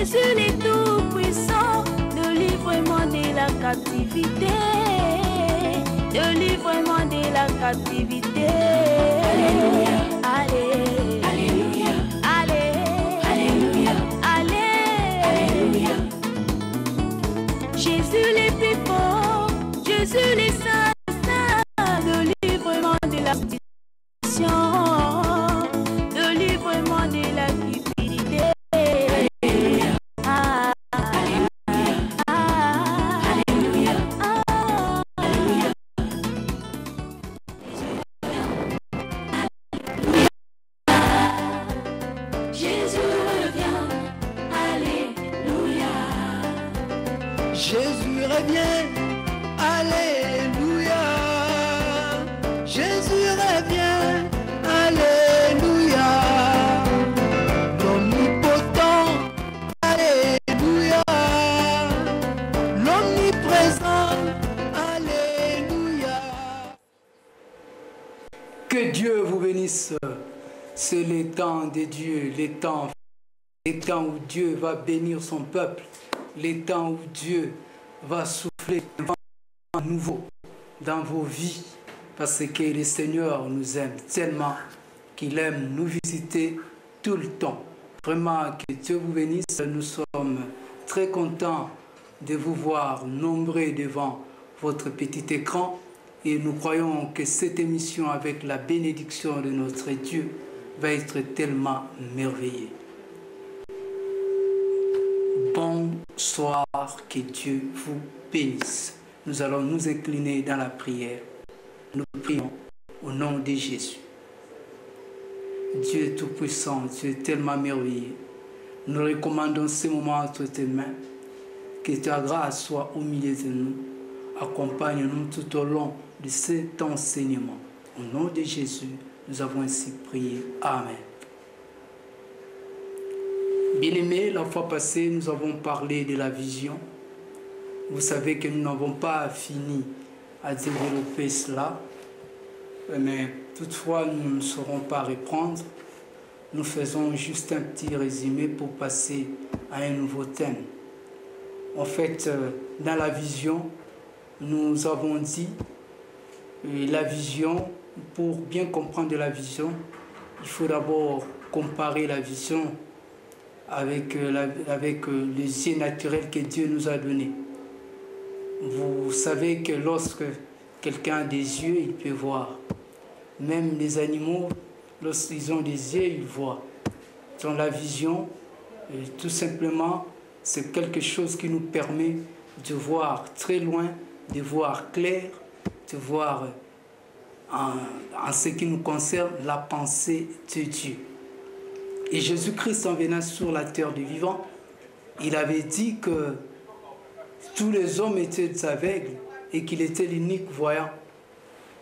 Jésus le Tout-Puissant, délivre-moi de la captivité, délivre-moi de la captivité. Alléluia, alléluia, alléluia, alléluia. Jésus le plus fort, Jésus le saint, délivre-moi de la captivation, délivre-moi de la cupidité. Jésus revient, alléluia. Jésus revient, alléluia. L'omnipotent, alléluia. L'omniprésent, alléluia. Que Dieu vous bénisse. C'est le temps de Dieu, les temps où Dieu va bénir son peuple, les temps où Dieu va souffler un vent nouveau dans vos vies, parce que le Seigneur nous aime tellement qu'il aime nous visiter tout le temps. Vraiment, que Dieu vous bénisse. Nous sommes très contents de vous voir nombreux devant votre petit écran et nous croyons que cette émission, avec la bénédiction de notre Dieu, va être tellement merveilleuse. Bonsoir, que Dieu vous bénisse. Nous allons nous incliner dans la prière. Nous prions au nom de Jésus. Dieu tout-puissant, Dieu tellement merveilleux, nous recommandons ce moment entre tes mains. Que ta grâce soit au milieu de nous. Accompagne-nous tout au long de cet enseignement. Au nom de Jésus, nous avons ainsi prié. Amen. Bien-aimés, la fois passée, nous avons parlé de la vision. Vous savez que nous n'avons pas fini à développer cela, mais toutefois, nous ne saurons pas reprendre. Nous faisons juste un petit résumé pour passer à un nouveau thème. En fait, dans la vision, nous avons dit la vision, pour bien comprendre la vision, il faut d'abord comparer la vision avec les yeux naturels que Dieu nous a donnés. Vous savez que lorsque quelqu'un a des yeux, il peut voir. Même les animaux, lorsqu'ils ont des yeux, ils voient. Dans la vision, tout simplement, c'est quelque chose qui nous permet de voir très loin, de voir clair, de voir en ce qui nous concerne la pensée de Dieu. Et Jésus-Christ, en venant sur la terre des vivants, il avait dit que tous les hommes étaient aveugles et qu'il était l'unique voyant,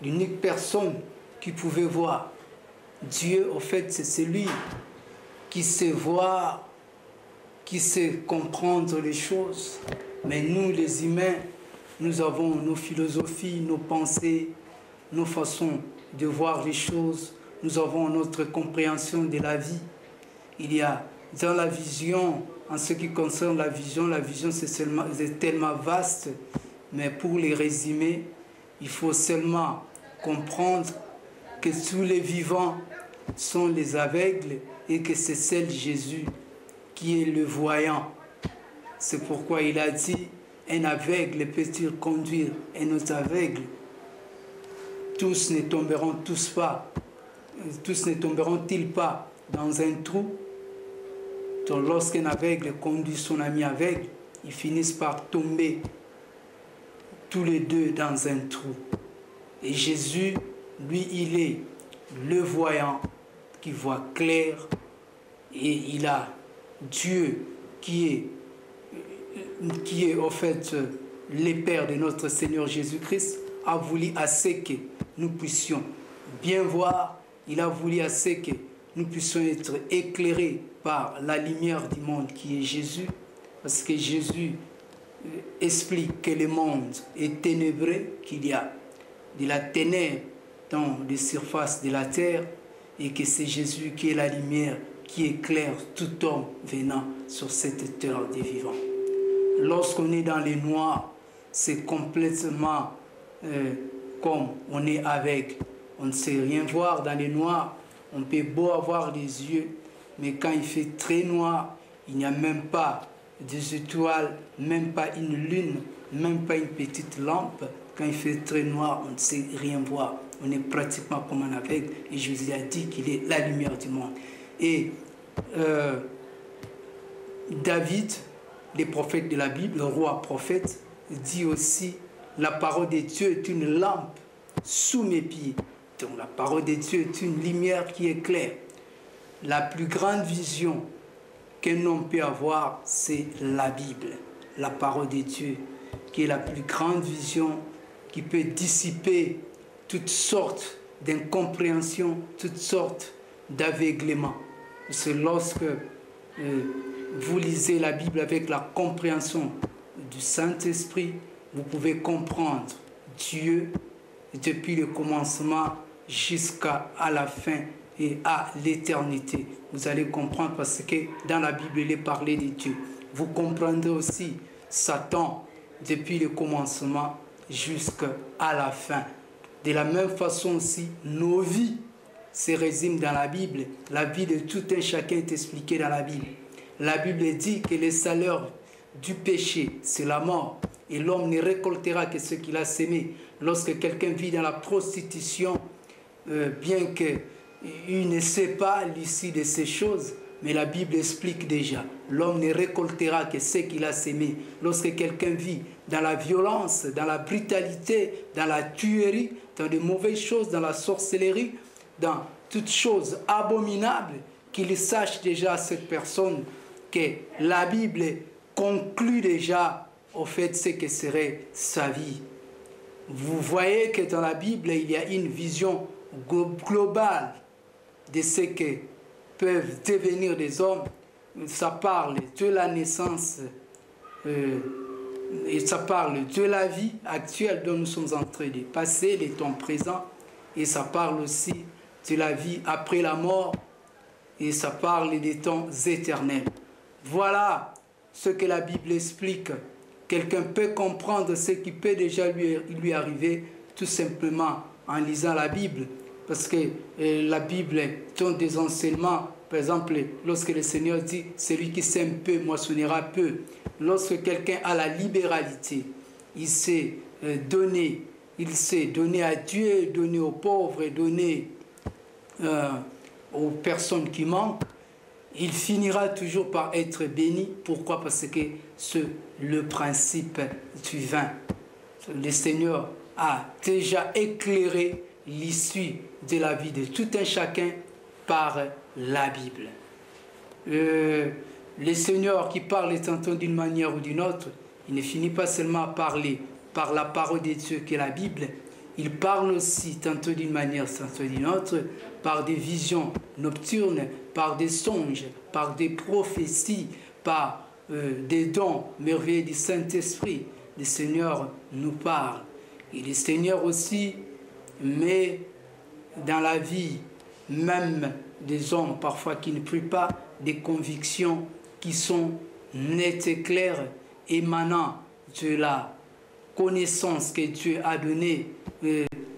l'unique personne qui pouvait voir. Dieu, au fait, c'est celui qui sait voir, qui sait comprendre les choses. Mais nous, les humains, nous avons nos philosophies, nos pensées, nos façons de voir les choses. Nous avons notre compréhension de la vie. Il y a dans la vision, en ce qui concerne la vision c'est tellement vaste, mais pour les résumer, il faut seulement comprendre que tous les vivants sont les aveugles et que c'est seul Jésus qui est le voyant. C'est pourquoi il a dit, un aveugle peut-il conduire un autre aveugle? Tous ne tomberont-ils pas dans un trou? Donc lorsqu'un aveugle conduit son ami aveugle, ils finissent par tomber tous les deux dans un trou. Et Jésus, lui, il est le voyant qui voit clair, et il a Dieu qui est au fait le Père de notre Seigneur Jésus-Christ, a voulu assez que nous puissions bien voir. Il a voulu assez que nous puissions être éclairés par la lumière du monde qui est Jésus, parce que Jésus explique que le monde est ténébreux, qu'il y a de la ténèbre dans les surfaces de la terre, et que c'est Jésus qui est la lumière qui éclaire tout homme venant sur cette terre des vivants. Lorsqu'on est dans les noirs, c'est complètement comme on est aveugle. On ne sait rien voir dans les noirs. On peut beau avoir des yeux, mais quand il fait très noir, il n'y a même pas des étoiles, même pas une lune, même pas une petite lampe. Quand il fait très noir, on ne sait rien voir. On est pratiquement comme un aveugle. Et Jésus a dit qu'il est la lumière du monde. Et David, les prophètes de la Bible, le roi prophète, dit aussi: la parole de Dieu est une lampe sous mes pieds. Donc la parole de Dieu est une lumière qui éclaire. La plus grande vision qu'un homme peut avoir, c'est la Bible, la parole de Dieu, qui est la plus grande vision qui peut dissiper toutes sortes d'incompréhensions, toutes sortes d'aveuglements. C'est lorsque vous lisez la Bible avec la compréhension du Saint-Esprit, vous pouvez comprendre Dieu depuis le commencement jusqu'à la fin et à l'éternité. Vous allez comprendre parce que dans la Bible, il est parlé de Dieu. Vous comprendrez aussi Satan depuis le commencement jusqu'à la fin. De la même façon aussi, nos vies se résument dans la Bible. La vie de tout un chacun est expliquée dans la Bible. La Bible dit que le salaire du péché, c'est la mort. Et l'homme ne récoltera que ce qu'il a sémé. Lorsque quelqu'un vit dans la prostitution, bien qu'il ne sait pas l'issue de ces choses, mais la Bible explique déjà, l'homme ne récoltera que ce qu'il a sémé. Lorsque quelqu'un vit dans la violence, dans la brutalité, dans la tuerie, dans de mauvaises choses, dans la sorcellerie, dans toutes choses abominables, qu'il sache déjà, cette personne, que la Bible conclut déjà au fait ce que serait sa vie. Vous voyez que dans la Bible, il y a une vision globale de ce que peuvent devenir des hommes. Ça parle de la naissance et ça parle de la vie actuelle dont nous sommes en train de passer, les temps présents, et ça parle aussi de la vie après la mort, et ça parle des temps éternels. Voilà ce que la Bible explique. Quelqu'un peut comprendre ce qui peut déjà lui arriver tout simplement en lisant la Bible. Parce que la Bible donne des enseignements. Par exemple, lorsque le Seigneur dit « Celui qui sème peu moissonnera peu », lorsque quelqu'un a la libéralité, il sait donner à Dieu, donner aux pauvres, donner aux personnes qui manquent, il finira toujours par être béni. Pourquoi? Parce que c'est le principe du vin. Le Seigneur a déjà éclairé l'issue de la vie de tout un chacun par la Bible. Le Seigneur qui parle tantôt d'une manière ou d'une autre, il ne finit pas seulement à parler par la parole de Dieu qui est la Bible, il parle aussi tantôt d'une manière, tantôt d'une autre, par des visions nocturnes, par des songes, par des prophéties, par des dons merveilleux du Saint-Esprit. Le Seigneur nous parle. Et le Seigneur aussi met dans la vie, même des hommes parfois qui ne prient pas, des convictions qui sont nettes et claires, émanant de la connaissance que Dieu a donnée,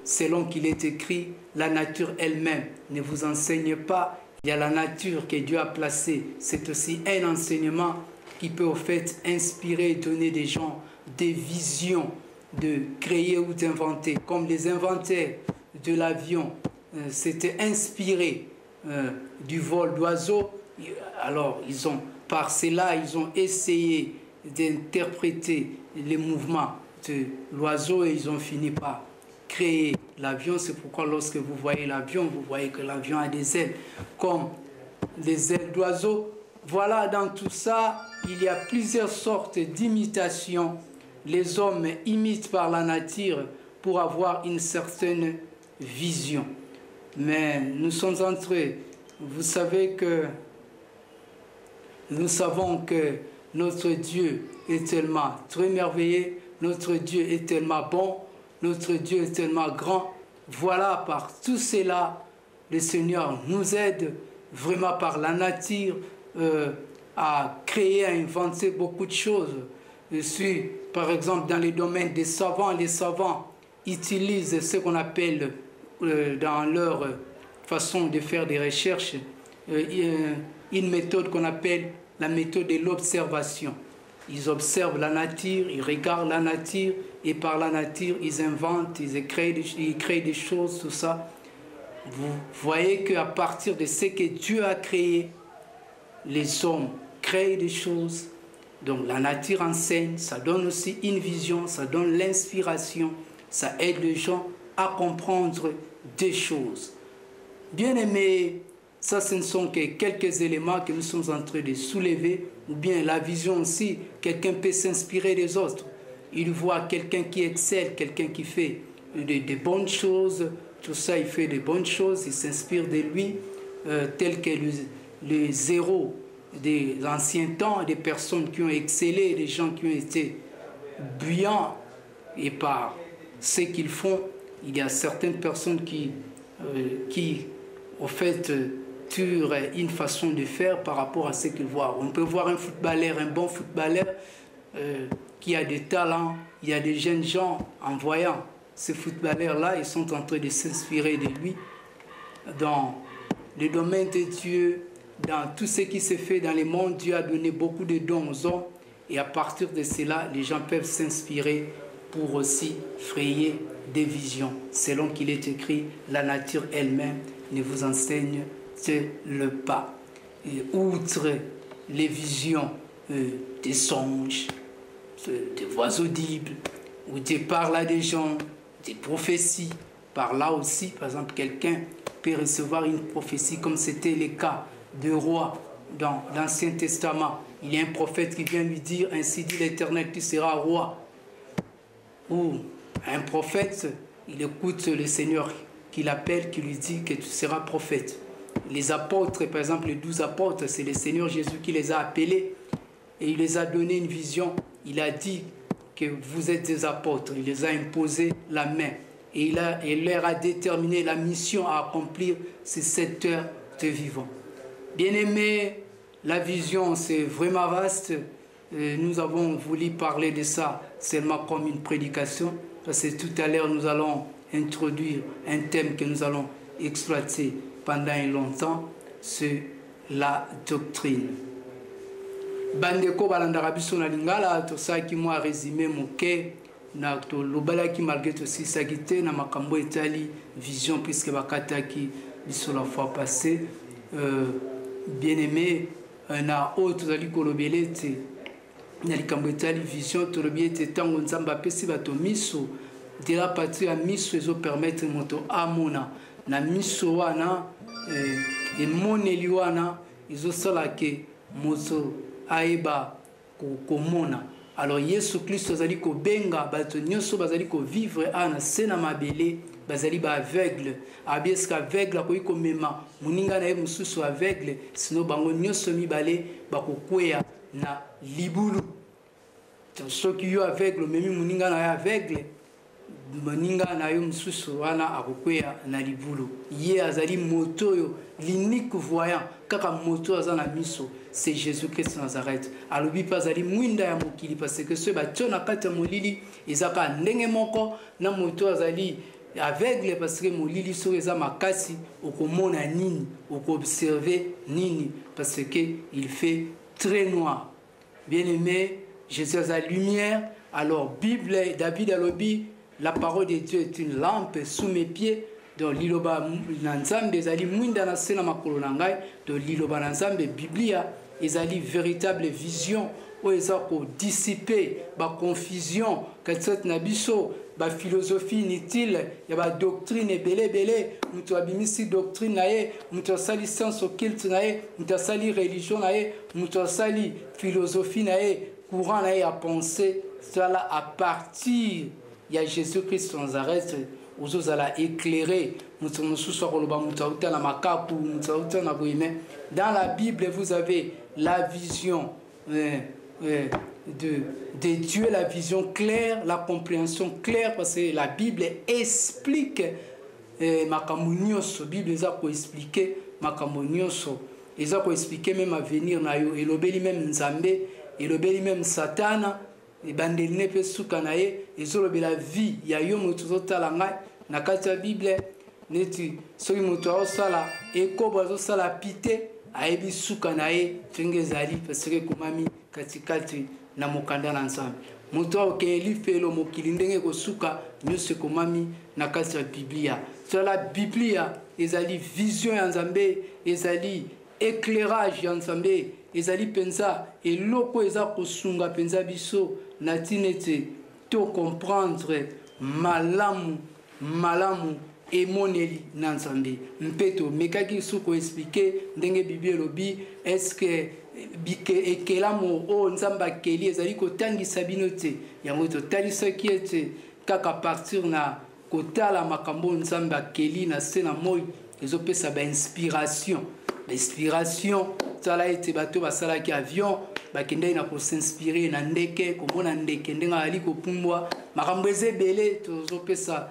selon qu'il est écrit, la nature elle-même ne vous enseigne pas, il y a la nature que Dieu a placée. C'est aussi un enseignement qui peut au fait inspirer et donner des gens des visions de créer ou d'inventer, comme les inventeurs de l'avion s'étaient inspirés du vol d'oiseaux. Alors par cela ils ont essayé d'interpréter les mouvements de l'oiseau et ils ont fini par créer l'avion. C'est pourquoi lorsque vous voyez l'avion, vous voyez que l'avion a des ailes comme des ailes d'oiseau. Voilà, dans tout ça, il y a plusieurs sortes d'imitations. Les hommes imitent par la nature pour avoir une certaine vision. Mais nous sommes entrés, vous savez que nous savons que notre Dieu est tellement très merveilleux, notre Dieu est tellement bon, notre Dieu est tellement grand. Voilà, par tout cela, le Seigneur nous aide vraiment par la nature, a créé, a inventé beaucoup de choses. Je suis, par exemple, dans les domaines des savants. Les savants utilisent ce qu'on appelle, dans leur façon de faire des recherches, une méthode qu'on appelle la méthode de l'observation. Ils observent la nature, ils regardent la nature, et par la nature, ils inventent, ils créent des choses, tout ça. Vous voyez qu'à partir de ce que Dieu a créé, les hommes créent des choses. Donc la nature enseigne, ça donne aussi une vision, ça donne l'inspiration, ça aide les gens à comprendre des choses. Bien aimés, ça ce ne sont que quelques éléments que nous sommes en train de soulever, ou bien la vision aussi, quelqu'un peut s'inspirer des autres. Il voit quelqu'un qui excelle, quelqu'un qui fait de bonnes choses, tout ça, il fait de bonnes choses, il s'inspire de lui, tel que les héros des anciens temps, des personnes qui ont excellé, des gens qui ont été brillants, et par ce qu'ils font, il y a certaines personnes qui au fait, turent une façon de faire par rapport à ce qu'ils voient. On peut voir un footballeur, un bon footballeur, qui a des talents, il y a des jeunes gens, en voyant ces footballeurs-là, ils sont en train de s'inspirer de lui. Dans le domaine de Dieu, dans tout ce qui se fait dans le monde, Dieu a donné beaucoup de dons aux hommes, et à partir de cela, les gens peuvent s'inspirer pour aussi frayer des visions. Selon qu'il est écrit, la nature elle-même ne vous enseigne le pas. Et outre les visions des songes, des voix audibles, ou des parles à des gens, des prophéties, par là aussi, par exemple, quelqu'un peut recevoir une prophétie, comme c'était le cas de roi dans l'Ancien Testament. Il y a un prophète qui vient lui dire, ainsi dit l'Éternel, tu seras roi. Ou un prophète, il écoute le Seigneur qui l'appelle, qui lui dit que tu seras prophète. Les apôtres, par exemple, les 12 apôtres, c'est le Seigneur Jésus qui les a appelés et il les a donné une vision. Il a dit que vous êtes des apôtres. Il les a imposé la main et il leur a déterminé la mission à accomplir ces 7 heures de vivant. Bien-aimés, la vision, c'est vraiment vaste. Nous avons voulu parler de ça seulement comme une prédication, parce que tout à l'heure, nous allons introduire un thème que nous allons exploiter pendant longtemps, c'est la doctrine. Bandeko balandaka biso na lingala tosaki mwa résumé moke na to lobala ki malgré to sisakite na makambo etali vision puisque bakataki biso la fois passée. Bien aimé, na autre zali kolobele te na likambo etali vision to lobi ete tango nzamba pesi bato miso de la patrie à miso ezo permettre moto amona na miso wana emoneli wana ezosala ke moto aeba komona. Alors Yesu Christ azali ko benga bato nyonso bazali ko vivre ana sena mabele bazali ba aveugle abieska aveugle ko ikomema muninga na ye mususu aveugle sino bango nyonso mibale bakokweya na libulu. Soki yo aveugle memi muninga na ye aveugle moninga na yo mususu wana akokweya na libulu. Ye azali moto yo l'unique voyant kaka moto azana miso, c'est Jésus-Christ de Nazareth. Alobi pazali mwinda ya mokili parce que ceux batio na kati molili ezaka ndenge moko na moto azali aveugle parce que molili so eza makasi okomona nini okobserver nini parce que il fait très noir. Bien-aimé, Jésus est la lumière. Alors Bible David alobi la parole de Dieu est une lampe sous mes pieds. Donc liloba nanzambe ezali mwinda na sena makolo na ngai. Donc liloba nanzambe Biblia ezali véritable vision o eza ko dissiper ba confusion katsot na biso ba philosophie inutile ya ba doctrine belé muto abimisi doctrine na ye muto sali science occulte na ye muto sali religion na ye muto sali philosophie na ye courant na ye à penser cela à partir il y a Jésus-Christ de Nazareth aux ala éclairé dans la Bible vous avez la vision de Dieu, la vision claire, la compréhension claire parce que la Bible explique makambo nyonso Bible eza ko expliquer makambo nyonso eza ko expliquer même avenir na yo elobeli même nzambe elobeli même satana ebandeli ne pe suka na ye ezolobela vie ya yo moto zotala ngai na kati ya bible neti soki moto azosala ekobo azosala pite ayebi suka na ye ndenge ezali parce que ekomami katikati na mokanda na nzambe moto akokende lifelo mokili ndenge kosuka nyonso ekomami na kati ya biblia so la biblia ezali vision ya nzambe ezali éclairage ya nzambe ezali mpenza eloko eza kosunga mpenza biso na ntina ete to comprendre malamu emoneli na nzambe mpe tomekaki so koexplike ndenge biblia elobi estce ekelamu oyo nzambe akeli ezali kotangisa bino te yango totalisaki ete kaka partir na kotala makambo oyo nzambe akeli na se na moi ezopesa bainspiration tala ete bato basalaki avion bakendaki na kosinspire na ndeke komona ndeke ndenge ali kopumbwa makambo eza ebele tozopesa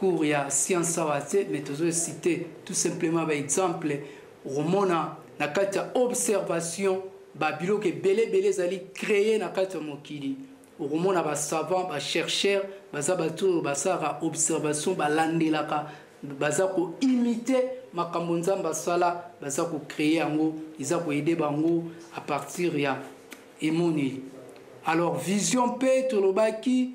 cours ya science awa te mais tozocite tout simplement baexemple romona na kati ya observation babiloko ebele ezali créé na kati ya mokili okomona basavant bachercheur baza bato oyo basalaka observation balandelaka baza koimite makambo nzambe asala baza kocréer yango eza koyede bango à partir ya emoneli alors vision mpe tolobaki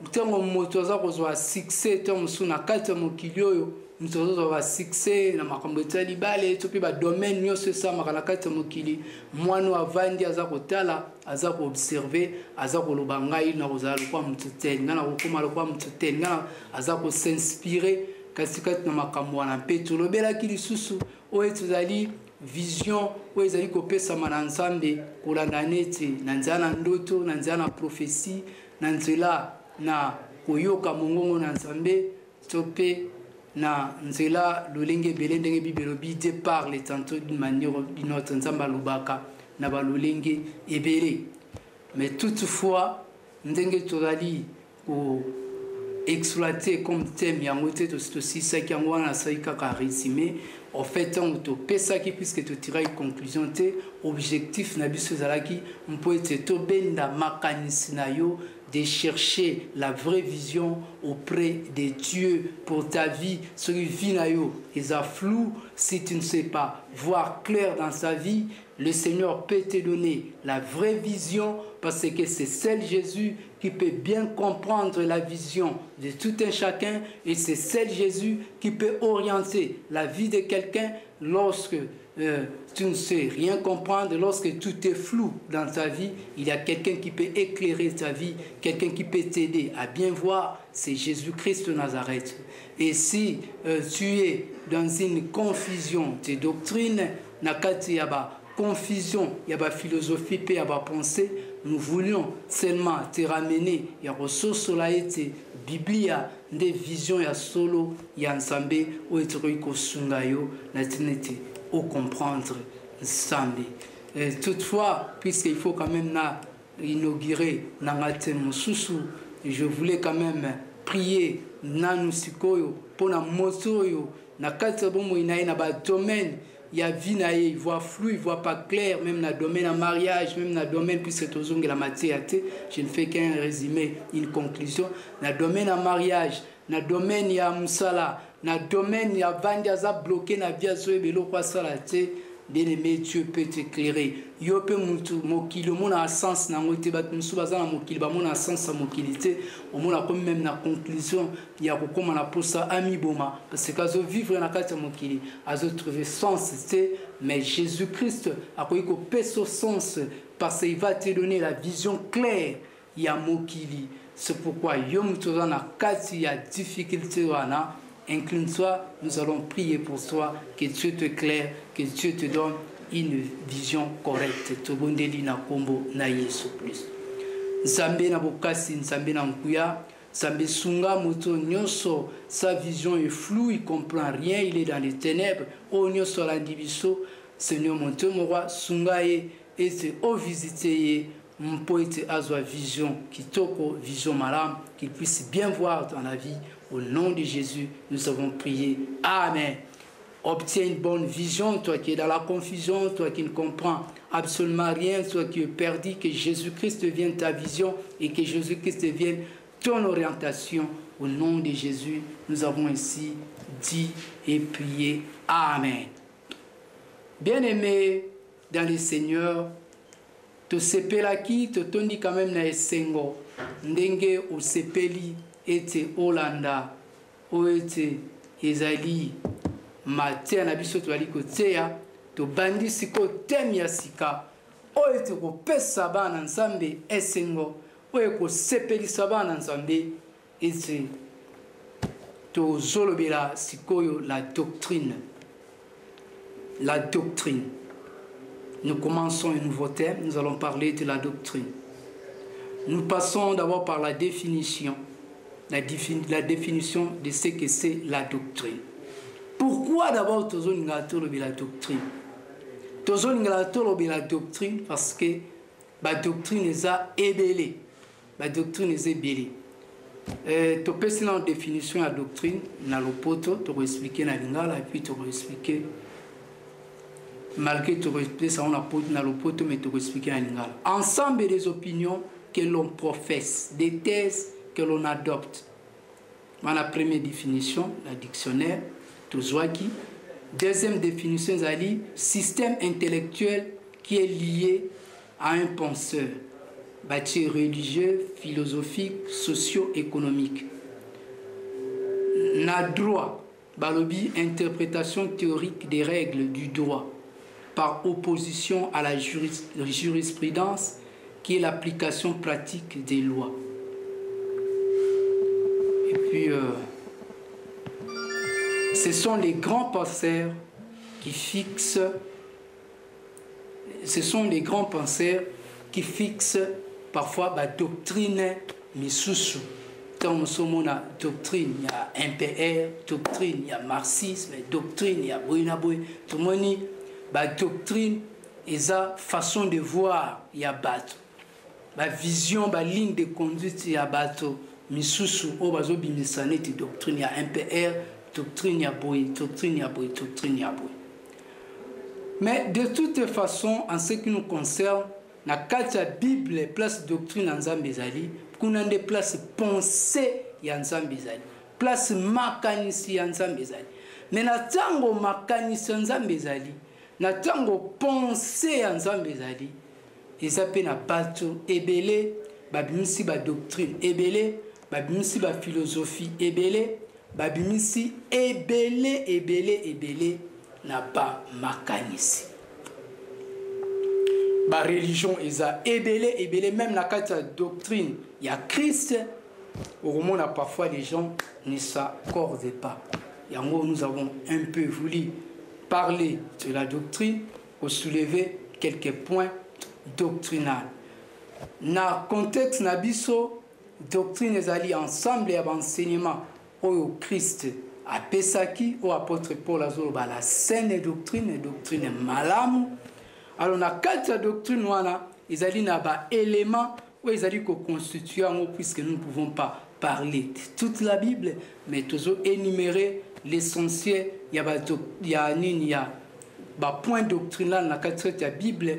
ntango moto aza kozwa succès to mosusu na kati ya mokili oyo moto azozwa succès na makambo eza libale to mpe badomaine nyonso esamaka na kati ya mokili mwana avandi aza kotala aza koobserve aza koloba ngai na kozala lokwa moto te ngai na kokóma lokwa moto te ngai aza kosinspire katikati na makambo wana mpe tolobelaki lisusu oyo tozali vision oyo ezali kopesama na nzambe kolanda neti na nzela na ndoto na nzela na prophétie na nzela na koyoka mongongo na nzambe to mpe na nzela lolenge ebele ndenge bible elobi Dieu parle tantôt d'une manière ou d'une autre nzambe alobaka na balolenge ebele mais toutefois ndenge tozali exploiter comme thème yango te tosisaki yango wana asali kaka résumé en fait ntango topesaki puisque totiraki conclusion te objectif na biso ezalaki mpo ete tobenda makanisi na yo de chercher la vraie vision auprès de Dieu pour ta vie. Ce qui vit na yo est flou. Si tu ne sais pas voir clair dans sa vie, le Seigneur peut te donner la vraie vision parce que c'est seul Jésus qui peut bien comprendre la vision de tout un chacun et c'est seul Jésus qui peut orienter la vie de quelqu'un lorsque tu ne sais rien comprendre, lorsque tout est flou dans ta vie, il y a quelqu'un qui peut éclairer ta vie, quelqu'un qui peut t'aider à bien voir, c'est Jésus-Christ de Nazareth. Et si tu es dans une confusion de doctrines, nakati yaba confusion, yaba philosophie, pe yaba pensée, nous voulions seulement te ramener ya ressources là été Biblia des visions ya solo ya nsambe o etriko sungayo na tinete au comprendre nsambe. Toutefois, puisqu'il faut quand même na inaugurer nangate mususu, je voulais quand même prier nanu sikoyo pona motoyo na kati bomo inaye na ba domaine ya vie na ye, il voit flou, il voit pas clair, même dans le domaine en mariage, même dans le domaine, puisque tout la matière, je ne fais qu'un résumé, une conclusion. Dans le domaine en mariage, dans le domaine ya musala, dans le domaine ya vandiaza bloqué na via zoe belo kwa salate, bien aimé, Dieu peut t'éclairer. Yo pe mokili mon a sens na ngote bat musubaza na mokili ba mon a sens à mokilité, au mon a comme même na conclusion, il y a comme na posa ami boma parce que azo vivre na kati mokili, azo trouver sens c'est mais Jésus-Christ a quoi ko peso sens parce qu'il va te donner la vision claire ya mokili. C'est pourquoi yo mutoza na kati ya difficulté wana. Incline-toi, nous allons prier pour toi, que Dieu te claire, que Dieu te donne une vision correcte. Tobondeli na kombo na Yesu Christ. Nzambe na bokasi, nzambe na mkuya, nzambe sunga moto nyonso, sa vision est floue, il comprend rien, il est dans les ténèbres. O nyonso landibiso, Seigneur mon Dieu, mon roi, sunga et c'est au visiter mon poète azwa vision, kitoko vision malam, qu'il puisse bien voir dans la vie. Au nom de Jésus, nous avons prié. Amen. obtiens une bonne vision, toi qui es dans la confusion, toi qui ne comprends absolument rien, toi qui es perdu, que Jésus-Christ devienne ta vision et que Jésus-Christ devienne ton orientation. Au nom de Jésus, nous avons ainsi dit et prié. Amen. Bien-aimés dans le Seigneur, to sepelaki to tondi quand même na esengo ndenge o sepeli ete Olanda o ete ezali matia na biso to ali koteya to bandi siko temi ya sika o ete ko pesa bana nzambe esengo o eko sepeli sabana nzambe ete to zolobela sikoyo la doctrine. La doctrine. Nous commençons un nouveau thème, nous allons parler de la doctrine. Nous passons d'abord par la définition définition de ce que c'est la doctrine. Pourquoi d'abord la doctrine? La doctrine parce que la doctrine est ébélée. La doctrine est ébélée. Tu peux essayer la définition de la doctrine, dans le poteau, tu vas expliquer dans l'ingala et puis tu vas expliquer. Malgré tu respectes ça on a porté dans le poteau mais tu expliquer en lingala. Ensemble des opinions que l'on professe, des thèses que l'on adopte. Dans la première définition, la dictionnaire, Tozwaki. Deuxième définition, c'est système intellectuel qui est lié à un penseur, bâti religieux, philosophique, socio-économique. Na droit, balobi interprétation théorique des règles du droit, par opposition à la jurisprudence qui est l'application pratique des lois. Et puis, ce sont les grands penseurs qui fixent, parfois la doctrine misusu. Dans la doctrine, il y a MPR, doctrine, il y a marxisme, doctrine, il y a Boinaboy, tout le monde. La doctrine et sa façon de voir il y a bateau. La vision, la ligne de conduite il y a bateau. Misusu, o bazo bimisane ti doctrine il y a MPR, doctrine il y a boy, doctrine il y a boy, doctrine il y a boy. Mais de toute façon, en ce qui nous concerne, na kati ya Bible place doctrine en Zambezali, kuna des place pensée ya Zambezali, place makanisi en Zambezali. Mais na tango makanisi en Zambezali. Na tango pensée en Zambezali, ils appellent na bateau ébélé, babimisi ba doctrine ébélé, babimisi ba philosophie ébélé, babimisi ébélé, n'a pas makanisi. Ba religion isa ébélé, même la carte doctrine, il y a Christ, au moment où parfois les gens ne s'accordent pas. Et en gros, nous avons un peu voulu parler de la doctrine pour soulever quelques points doctrinaux. Dans le contexte nabiso, doctrine est ensemble et enseignement au Christ à Pesaki, au apôtre Paul Azoloba, la saine doctrine malamu. Alors, dans quatre doctrines, ils allaient dans éléments où ils allaient constituer en haut, puisque nous ne pouvons pas parler de toute la Bible, mais toujours énumérer l'essentiel. Il y a point doctrinal dans la quatrième de la Bible,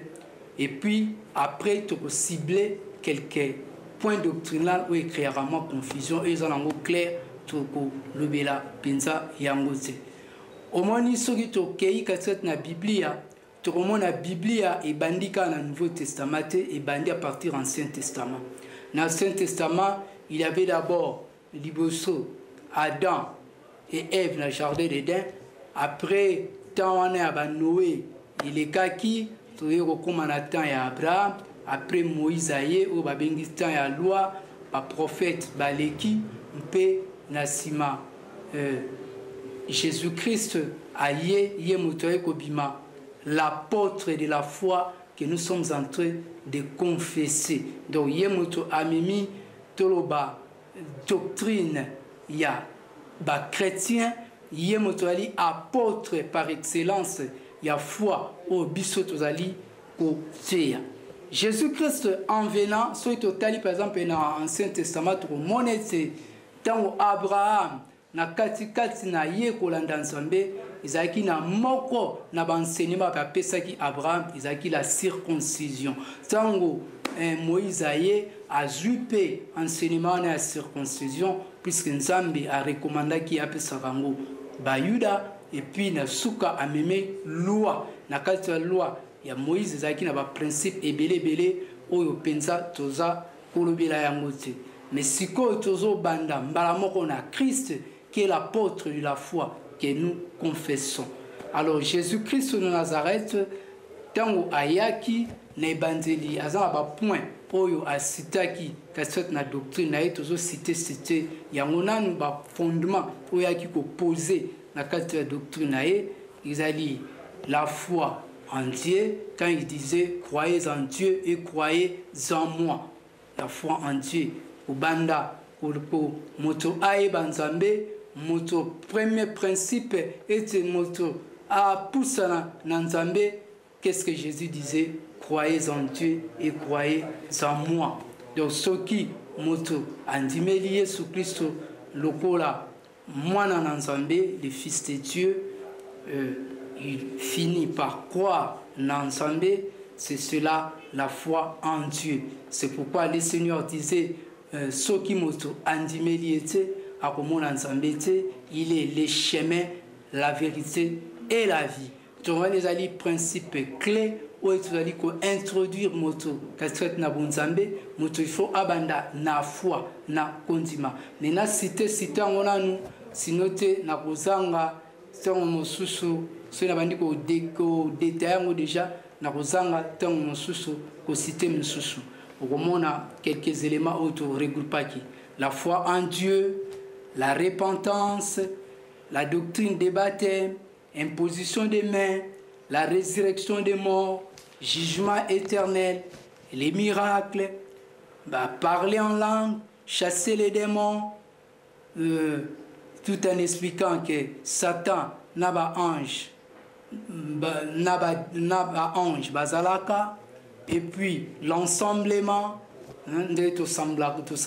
et puis après, tu peux cibler quelques points doctrinal où il y a vraiment confusion, et ils ont un mot clair, tu peux le bela, pinza, yangote. Au moins, il y a la Bible, tu as la Bible et bandika dans le Nouveau Testament et bandi à partir de l'Ancien Testament. Dans l'Ancien Testament, il y avait d'abord Liboso, Adam et Ève dans le jardin d'Éden. Après, tant on a Noé, il est kaki, tu es comme en temps et Abraham. Après Moïse aye, ou babengistan et la loi, le prophète Baleki, Mpe Nasima, Jésus-Christ aye, Yemotoye Kobima, l'apôtre de la foi que nous sommes en train de confesser. Donc, Yemoto Amimi, Toloba, doctrine, il y a chrétien, Yemoto Ali, apôtre par excellence, il y a foi au Bissotozali, au Théa. Jésus-Christ en venant, soit total par exemple dans l'Ancien Testament, dans Abraham, na katikati na ye kolanda nzambe ezalaki na moko na baenseignement bapesaki Abraham ezalaki la circoncision. Tango Moïse aye azwi mpe enseignement wana ya circoncision puisque Nzambe arekomandaki apesaka yango bayuda et puis na suka ameme loi na kati ya loi ya Moïse ezalaki na baprincipe ebele oyo penza toza kolobela yango te. Mais sikoyo tozobanda mbala moko na Christ qui est l'apôtre de la foi que nous confessons. Alors Jésus-Christ de Nazareth tango ayaki na ebandeli aza ba point oyo asitaki kasi na doctrine na ye tozo cité yango nanu ba fondement oyo yaki ko poser na kati ya doctrine na ye ezali la foi en Dieu quand il disait croyez en Dieu et croyez en moi. La foi en Dieu ubanda ko moto ayeba Nzambe moto premier principe était moto a poussana na Nzambe. Qu'est-ce que Jésus disait? Croyez en Dieu et croyez en moi. Donc ce qui moto andimeli Yesu Christo lokola mwana na Nzambe, le fils de Dieu, il finit par croire en Nzambe. C'est cela la foi en Dieu. C'est pourquoi le Seigneur disait ce qui moto andimeli était akomona Nzambe, il est le chemin, la vérité et la vie. Donc les ali principes clés où tu allais introduire moto kasset na bonzambe moto il faut abanda na foi na kondima mais na cité ngona nu sinote na kozanga tango mosusu so na bandi ko détailler déjà na kozanga tango mosusu ko cité mosusu okomona quelques éléments auto regroupaki la foi en Dieu, la repentance, la doctrine des baptêmes, imposition des mains, la résurrection des morts, jugement éternel, les miracles, parler en langue, chasser les démons, tout en expliquant que Satan n'a pas ange, bazalaka, et puis l'ensemblement, tous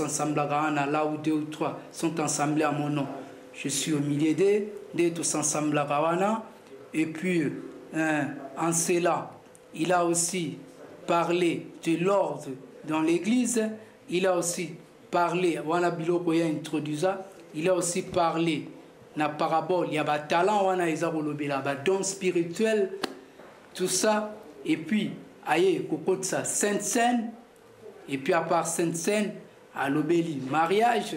ensemble là où 2 ou 3 sont ensemblés à mon nom. Je suis au milieu d'eux, tous ensemble à Kawana. Et puis, en cela, il a aussi parlé de l'ordre dans l'église. Il a aussi parlé, il a aussi parlé na parabole, il y a des talents, il y a des dons spirituels, tout ça. Et puis, aïe, ça, Sainte Seine. Et puis, à part Sainte Seine, à l'obéli mariage,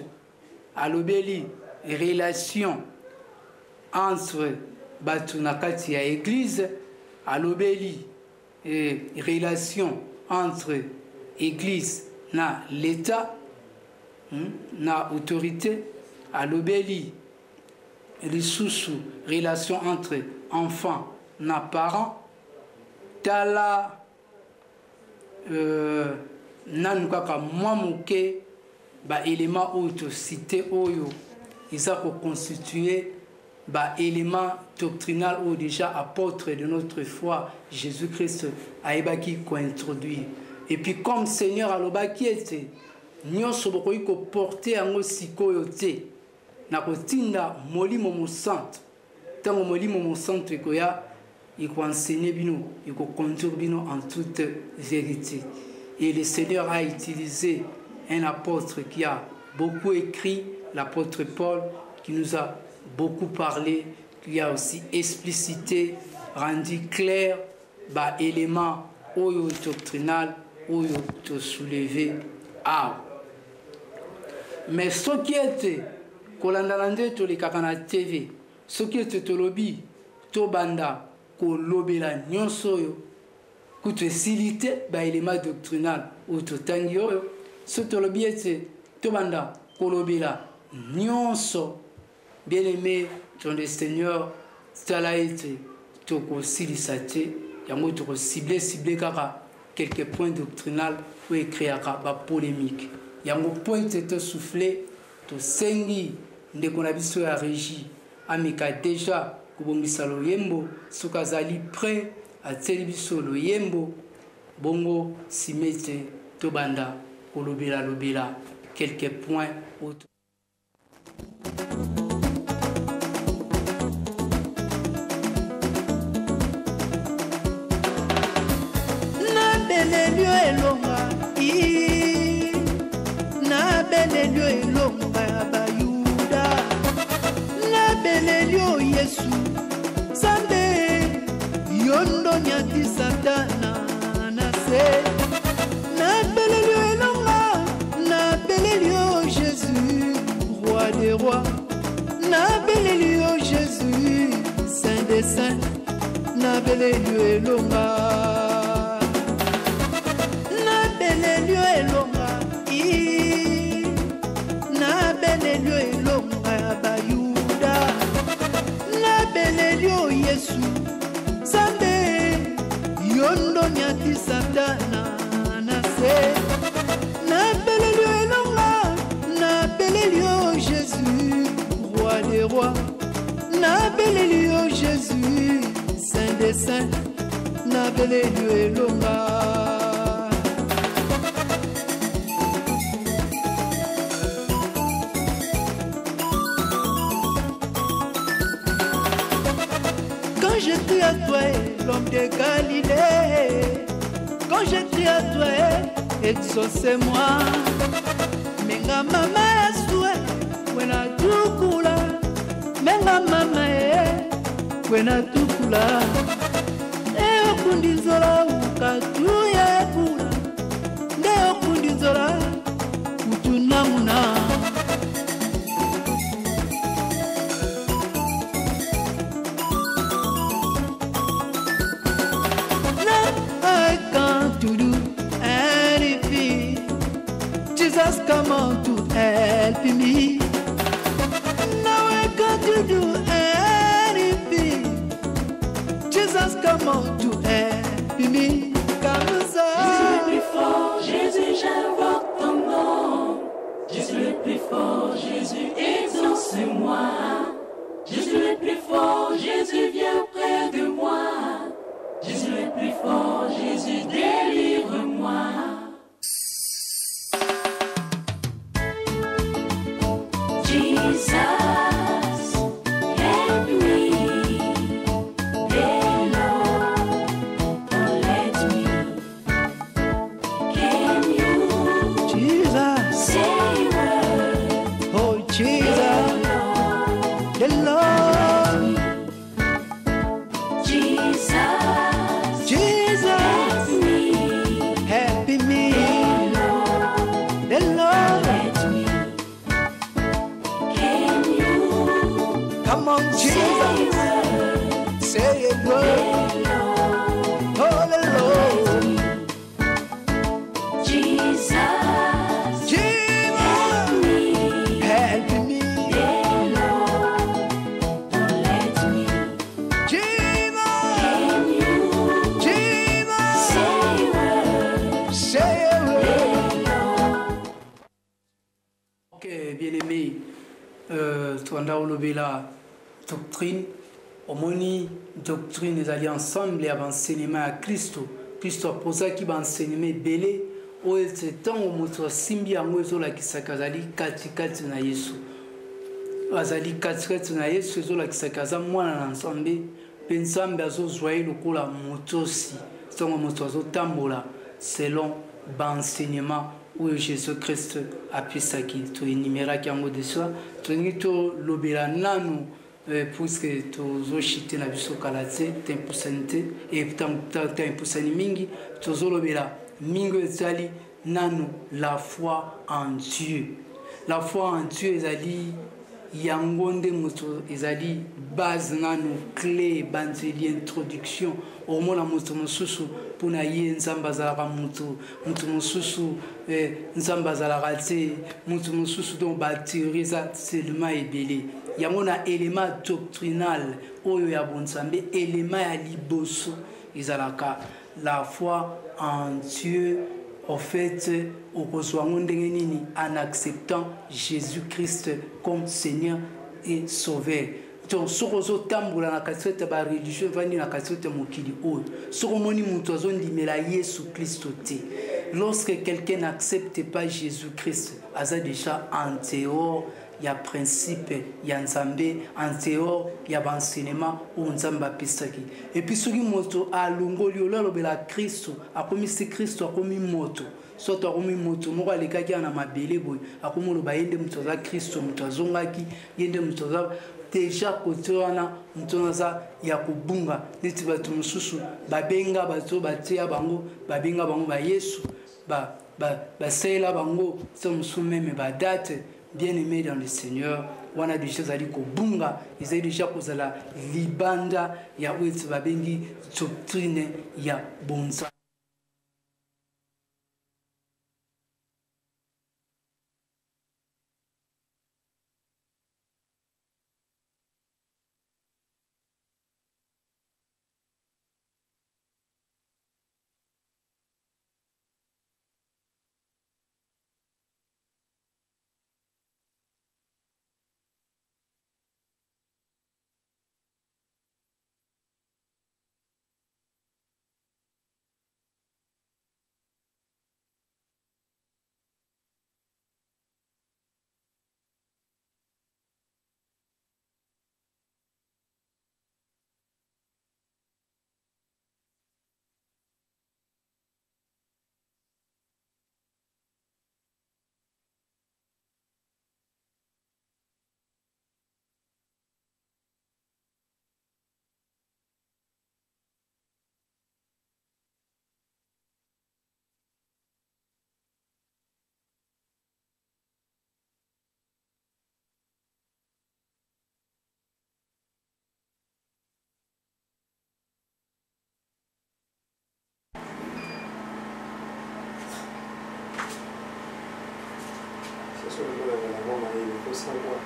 à l'obéli relation entre Batunakati et l'église, à l'obéli relation entre l'église et l'État, na autorité, à l'obéli relation entre enfants et parents, tala nanukaka mwamuke ba élément auto cité oyo isa ko constituer ba élément doctrinal ou déjà apôtre de notre foi Jésus-Christ aibaki ko introduire et puis comme Seigneur alobaki ete nyonso bokoyi ko porter yango sikoyo te na kotinda molimo mosantu tango molimo mosantu ekoya iko enseigner bino iko conduire bino en toute vérité. Et le Seigneur a utilisé un apôtre qui a beaucoup écrit, l'apôtre Paul, qui nous a beaucoup parlé, qui a aussi explicité, rendu clair, éléments doctrinal, soulevé. Mais ce qui était, Kolandalande to le Kakana TV, ce qui était Tolobi, Tobanda, Kolobela Nyonsoyo, que silité élément doctrinal ou totangio ce tolobi ete tobanda kolobela nyonso bien aimé ton le Seigneur tala ete toko silisate yango toko ciblé kaka quelques points doctrinal ou écrire ba polémique yango point te soufflé to sengi ndeko na biso ya régie amika déjà kubongisa loyembo sukazali prêt à télévision le yembo bongo simete tobanda kolobela quelques points autour. belelio elonga na belelio elonga ya bayuda na belelio Yesu Sambe yondo nyati satana na se na belelio elonga na belelio Jésus roi des rois na belelio Jésus saint des saints na belelio elonga na belelio elonga na belelio elonga ya bayuda na belelio Yesu Sambe yondo nyati satana na se na belelio elonga na belelio Jésus roi des rois na belelio Jésus saint des saints na belelio elonga quand je crie à toi l'homme de Galilée quand je crie à toi exaucez-moi menga mama yasue wena tukula menga mama wena tukula okundinzola ukatuye kula nde okundinzola utunamuna I can't do anything. Jesus, come on to help me. Now I can't do anything. Jesus, come on to help me. Comme ça. Jésus le plus fort, Jésus, j'invoque ton nom. Jésus le plus fort, Jésus, exauce-moi. Jésus le plus fort, Jésus, viens près de moi. Jésus le plus fort, Jésus, délivre-moi. Jesus, help me. Hey Lord, don't let me. Can you Jesus, say a word? oh Jesus, Lord, the Lord, Jesus, Jesus, help me. help me, Lord, the Lord, let me. Can you come on say Jesus, a word? say a word, Lord, oh the Lord, Jesus, Jesus, help me. help me, Lord, don't let me. Jesus, Can you Jesus, say a word? say a word. Lord, Ok, bien-aimé, tuanda olobela doctrine, omoni doctrine ezali ensemble ya enseignement à Christo. Christo apozaki enseignement belé oyo ete ntango moto asimbi yango ezolakisaka azali katikati na Yesu. Azali katikati na Yesu ezolakisaka aza mwana na Nzambe mpe Nzambe azozwa ye lokola motosi ntango moto azotambola selon enseignement oyo Jésus-Christ apisaki toénuméraki yango desoir tolingi tolobela nanu puisque tozoshite na biso kala te tempusani te tempusani mingi tozolobela mingi ezali nanu la foi en Dieu. La foi en Dieu ezali yango nde moto ezali base nanu clé banzeli introduction omona moto mosusu mpona ye nzambe azalaka moto mosusu nzambe azalaka te moto mosusu donc bathéorie eza seulement ebele yango na élément doctrinal oyo ya bonzambe élément ya liboso ezalaka la foi en Dieu. En fait, en acceptant Jésus-Christ comme Seigneur et Sauveur. Donc, si vous avez la religion, lorsque quelqu'un n'accepte pas Jésus-Christ, il est déjà en dehors ya principe ya nzambe en dehors ya baenseignement oyo nzambe apesaki. Epuis soki moto alongoli olo alobela kristo akomisi kristo akomi moto soto akomi moto moko alekaki na mabele boye akomi oloba ye nde moto aza kristo moto azongaki ye nde moto aza deja kote wana moto aza ya kobunga neti bato mosusu babenga bato bateya bango babenga bango bayesu basalela bango so mosusu meme badate bien aimé dans le Seigneur wana déjà ezali kobunga ezali déjà kozala libanda ya oyo eti babengi doctrine ya bonza. Sur le mot d'avant, il faut savoir.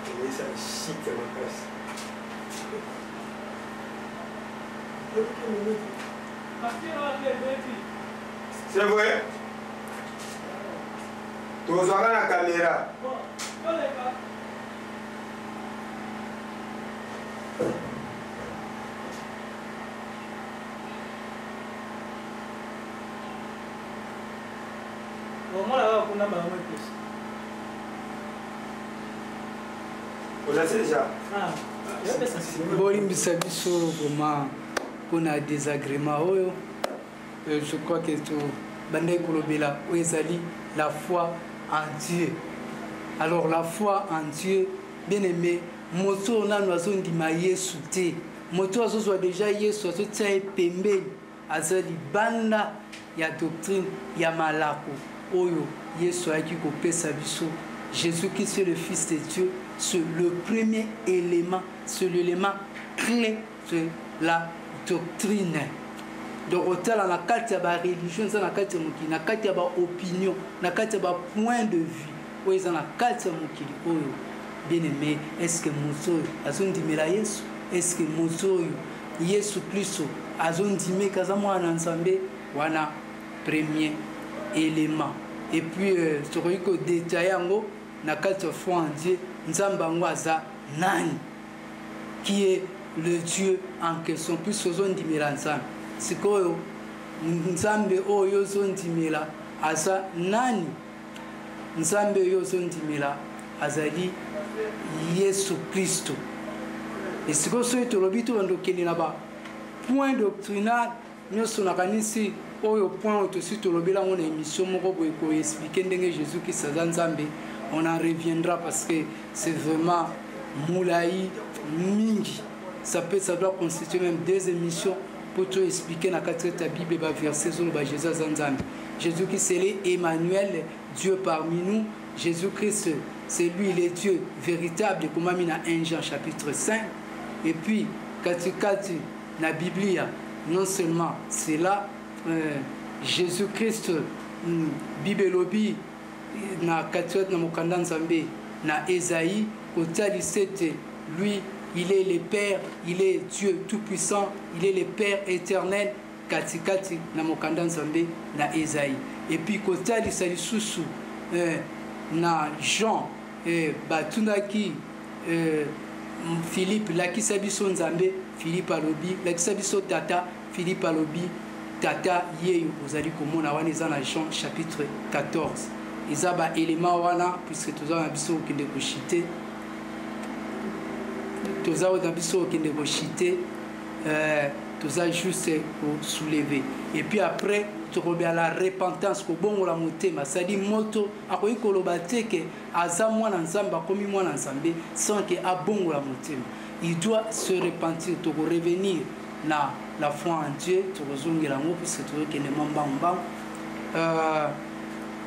Et ça chic à ma place. C'est vrai? Tu vas voir la caméra. On l'a déjà. bolimbisa biso vraiment mpona désagrément oyo je crois que tobandaki kolobela oyo ezali la foi en Dieu. Alors la foi en Dieu bien aimé moto nano azondima yesu te moto azozwa déjà yesu azotia ye pembeni aza libanda ya doctrine ya malako oyo yesu ayaki kopesa biso. Jésus-Christ est le Fils de Dieu, c'est le premier élément, c'est l'élément clé de la doctrine. Donc, au tel la carte de la religion, la carte de la carte de l'opinion, la carte de point de vue, où ils ont la carte de la bien aimé, est-ce que Moussoy a dit Yesu? Est-ce que Moussoy Yesu Christ a dit Kazamo ensemble? Voilà, premier élément. Et puis, ce qu'on détaille na kati foi en Dieu, nzamba ngwaza nani qui est le Dieu en question. Puis sozo ndimela nzambe. Sikoyo nzambe oyo zo ndimela aza nani? Nzambe oyo zo ndimela azali Yesu Kristo. Et sikoyo so etolobi to ndokeli na ba point doctrinal nyoso na kanisi oyo point otosi tolobela ngona émission moko boye ko expliquer ndenge Jésus qui saza nzambe. On en reviendra parce que c'est vraiment moulaï mingi. Ça doit constituer même 2 émissions pour te expliquer dans la Bible et verset sur le Jésus Zanzambe. Jésus-Christ c'est Emmanuel, Dieu parmi nous. Jésus-Christ c'est lui, il est Dieu véritable, comme il a 1 Jean chapitre 5. Et puis, quand la Bible, non seulement c'est là, Jésus-Christ, Bible lobby, na katiot na mokanda nzambe na Esaïe kotali sete lui il est le Père, il est Dieu tout puissant, il est le Père éternel katikati na mokanda nzambe na Esaïe. Et puis kotali salisusu na Jean batundaki Philippe lakisa biso nzambe, Philippe alobi lakisa biso tata, Philippe alobi tata yeyo ozali komona wana eza na Jean chapitre 14. eza ba élément wana puisque toza na biso okende kochite toza na biso okende kochite toza juste soulever et puis après tokobia la repentance kobongola motema c'est-à-dire moto akoki koloba te ke aza mwana nzambe akomi mwana nzambe sans ke abongola motema il doit se repentir toko revenir na la foi en Dieu tokozongela ngo puisque tokende mambamba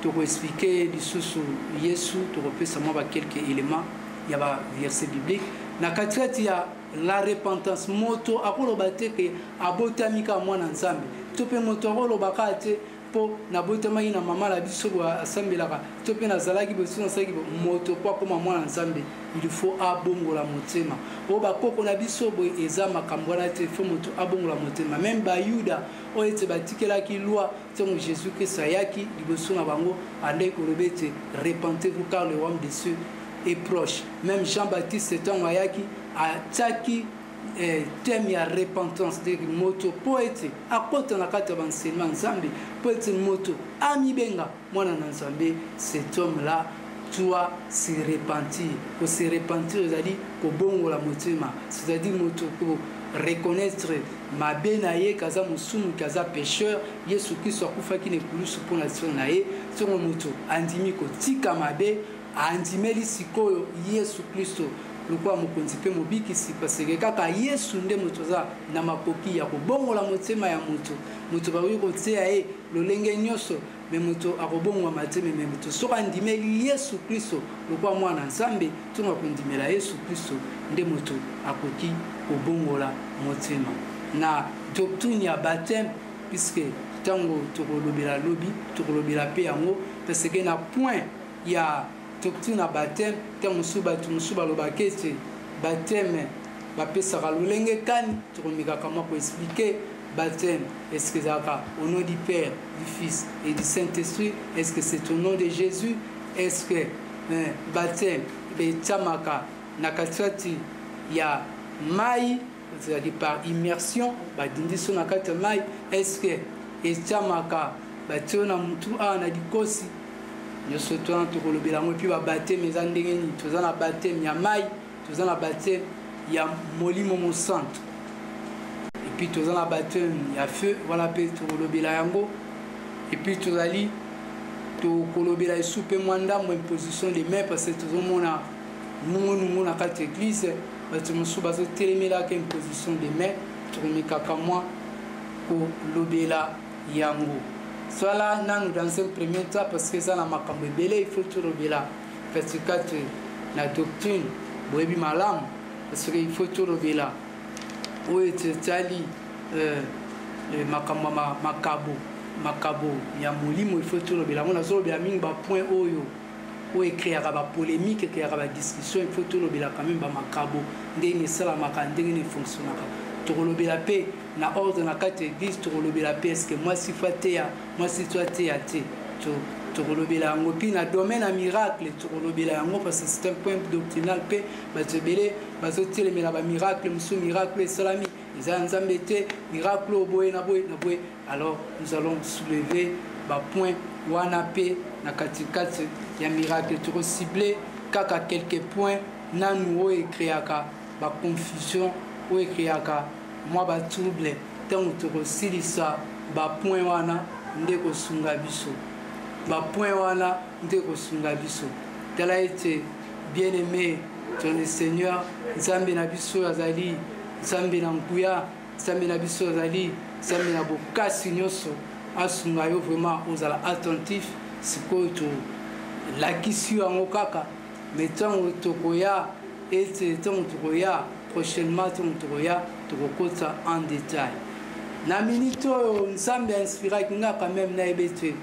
toko expliquer lisusu Yesu tokopesa mwa ba quelques éléments ya ba verset biblique na katikati ya la repentance moto akoloba te ke abotami ka mwana nzambe to pe moto akolobaka te po nabotamaki na mama na biso asambelaka to pe nazalaki bosu nasalaki moto po akoma mwana nzambe il faut abongola motema oyo bakoko na biso boye eza makambo wana te fo moto abongola motema même bayuda oyo ete batikelaki loi ntango jésus krist ayaki liboso na bango andeki koloba ete repentez-vous car le royaume des cieux est proche. Même Jean-Baptiste ntango ayaki atiaki thème ya repentance de moto po ete akota na kati ya banseignement nzambe po ete moto amibenga mwana na nzambe cet homme là doit se repentir. Ko se repentir ezali kobongola motema, c'est-à-dire moto ko reconnaître mabe na ye kaza mosumu kaza pécheur yesu kristo akufaki na ekulusu mpo na tion na ye ntongo moto andimi kotika mabe andimeli sikoyo yesu kristo lokola mokonzi mpe mobikisi paseke kaka yesu nde moto aza na makoki ya kobongola motema ya moto moto bakoki kotia ye lolenge nyonso me moto akobongola matema me moto soki andimeli yesu kristo lokola mwana nzambe ntongo akondimela yesu kristo nde moto akoki kobongola motema na doctrine ya baptême puisque ntango tokolobela lobi tokolobela mpe yango paseke na point ya doctrine ya baptême ntango mosusu bato mosusu balobaka ete baptême bapesaka lolenge kani tokomekaka mwa koexplike baptême est-ce que ezalaka au nom du Père, du Fils et du Saint-Esprit, est-ce que c'est au nom de Jésus, est-ce que baptême etiamaka na katikati ya mai c'est-à-dire par immersion badindi so na kati ya mai est-ce que etiamaka batio na mutu awa na likosi nyonso twana tokolobela yango epuis babateme eza ndenge nini toza na bateme ya mai toza na bateme ya molimo mosantu epuis toza na bateme ya feu wana mpe tokolobela yango epuis tozali tokolobela esu mpe mwa ndambo imposition de main parce que tozomona nungunungu na kati église bato mosusu bazotelemela imposition de main tokomekaka mwa kolobela yango soit nanu dans un premier temps parce que ça na makambo ebele il faut tolobela parce que na doctrine boyebi malamu parce que il faut tolobela oyo etali makambo makabo ya molimo il faut tolobela ngo nazolobela mingi bapoint oyo ekreaka bapolémique ekreaka badiscussion il faut tolobela quand même bamakabo ndenge esalamaka ndenge efonctionnaka tokolobela mpe na ordre na kati ya église tokolobela mpe estce mwasi fa teya mwasi twa teya te tokolobela yango mpi na domaine ya miracle tokolobela yango parce que c'est un point doctrinal mpe bato ebele bazotelemela bamiracle mosusu miracle esalami eza ya nzambe te miracle oyo boye na boye na boye alors nous allons soulever bapoint wana mpe na katikati ya miracle tokocible kaka quelques points nanu oyo ekreaka baconfusion oyo ekreaka mwa batrouble ntango tokosilisa bapoint wana nde kosunga biso bapoint wana nde kosunga biso tala ete bien aimé ton le Seigneur nzambe na biso azali nzambe na nguya nzambe na biso azali nzambe na bokasi nyonso asunga yo vraiment ozala attentif sikoyo tolakisi yango kaka me ntango tokoya ete ntango tokoya prochainement ntango tokoya tokokota en détail na minute oyo nzambe ainspiraki nga quand même nayebi ete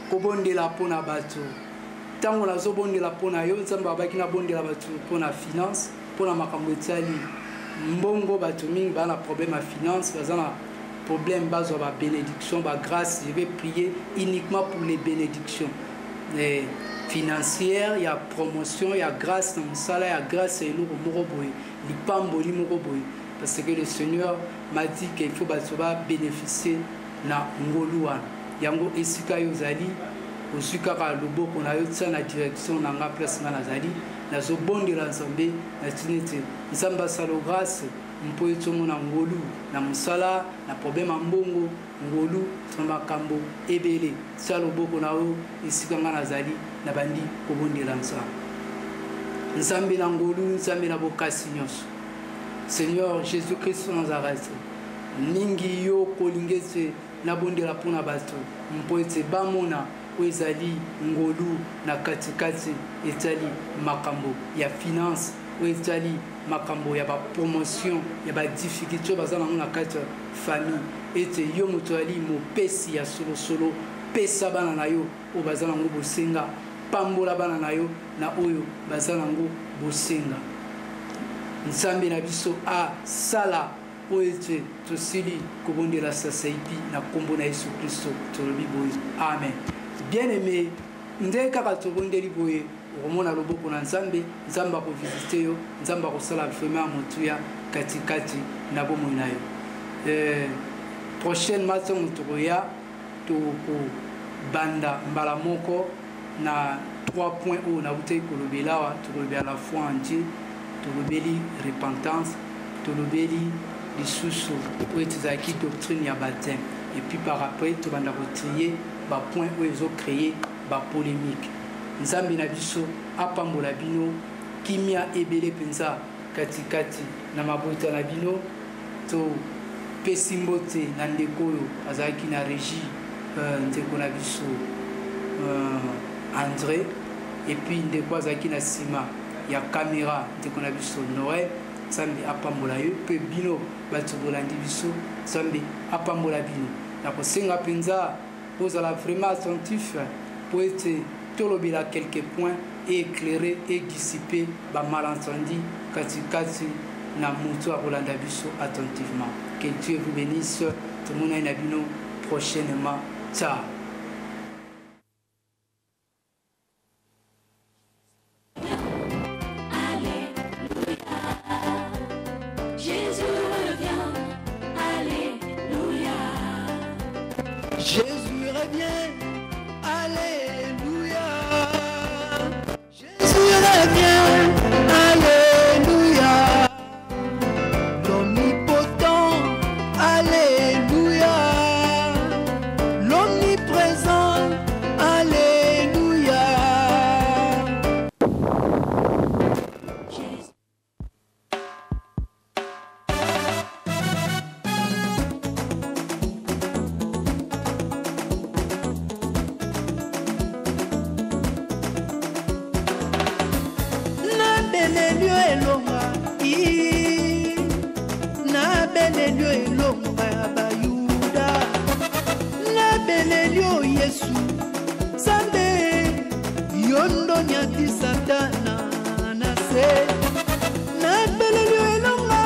kobondela mpona bato ntango nazobondela mpona yo nzambe abaki nabondela bato mpona finance mpona makambo etali mbongo bato mingi baza na problème ya finance baza na problème bazwa babénédiction bagrâce je vais prier uniquement pour les bénédictions financière ya promotion ya grâce na mosala ya grâce ya eloko moko boye lipamboli moko boye parce que le Seigneur m'a dit qu'il faut bato babénéficier na ngolu wana yango esika yo ozali ozwi kaka loboko na yo tia na direction na nga place nga nazali nazobondela nzambe natini ete nzambe asala grâce mpo ete omona ngolu na mosala na problème ya mbongo ngolu na makambo ebele tia loboko na yo esika nga nazali na bandi kobondela nzambe na ngolu nzambe na bokasi nyonso. Seigneur Jésus Christ Nazareth, mingi yo kolingi ete nabondela mpona bato mpo ete bamona oyo ezali ngolu na katikati etali makambo ya finance oyo etali makambo ya bapromotion ya badifficulté oyo baza nango na kati ya famille ete yo moto ali mopesi ya solosolo pesa bana na yo oyo baza nango bosenga pambola bana na yo na oyo baza nango bosenga. Nzambe na biso asala oyo ete tosili kobondela sasa epi na kombo na Yesu Kristo tolobi boye amen. Bien aimé, ndenge kaka tobondeli boye okomona loboko na nzambe nzambe akovisite yo nzambe akosala vraiment motuya katikati na bomoi na yo. Prochainement ntango tokoya tokobanda mbala moko na 3 points oyo nautaki kolobela awa tokolobela la foi en Dieu, tolobeli repentance, tolobeli lisusu oyo ezalaki doctrine ya baptême et puis par après tobanda kotrier bapoint oyo ezocreye bapolémique. Nzambe na biso apambola bino kimia ebele mpenza katikati na mabota na bino topesi mbote na ndeko oyo azalaki na régie ndeko na biso André et puis ndeko azalaki na nsima ya caméra ndeko na biso Noël. Nzambe apambola yo mpe bino bato bolandi biso nzambe apambola bino na kosenga mpenza ozala vraiment attentif po ete tolobela quelques points et éclairer et dissiper bamalentendi katikati na moto akolanda biso attentivement. Que Dieu vous bénisse. Tomona na bino prochainement. Ciao. Jésus revient, alléluia. Jésus revient, alléluia. L'omnipotent, alléluia. L'omniprésent, alléluia. Nabelelio elonga ya bayuda, nabelelio Yesu Nzambe yondo nyati satana na se. Nabelelio elonga,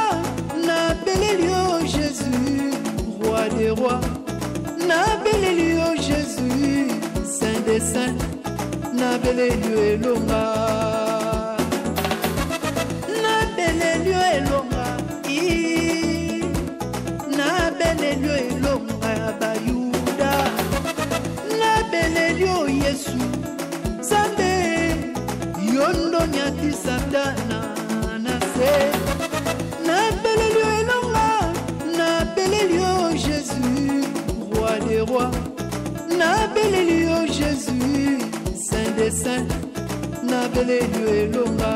nabelelio Jésus roi des rois, nabelelio Jésus saint des saints, nabelelio elonga, nabelelio elonga nabelelio elonga ya bayuda, nabelelio Yesu Nzambe yondo nyati satana na se. Nabelelio elonga, nabelelio Jésus roi des rois, nabelelio Jésus saint des saints, nabelelio elonga.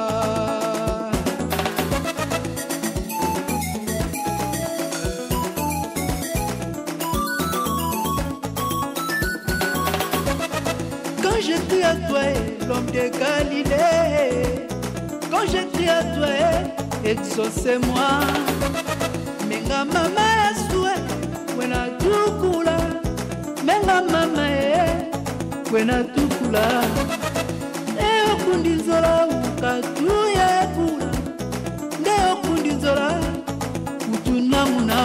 Quand je crie à toi, l'homme de Galilée, quand je crie à toi, exaucez-moi. Menga mama yasue, wena tukula. Menga mama wena tukula. Neo kundinzola ukatuye kula. Neo kundinzola utunamuna.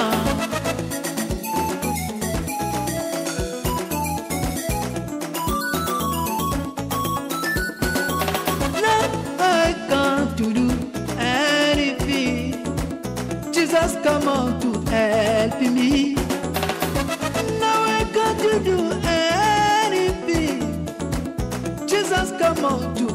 Jesus, come on to help me. Now I got to do anything. comment to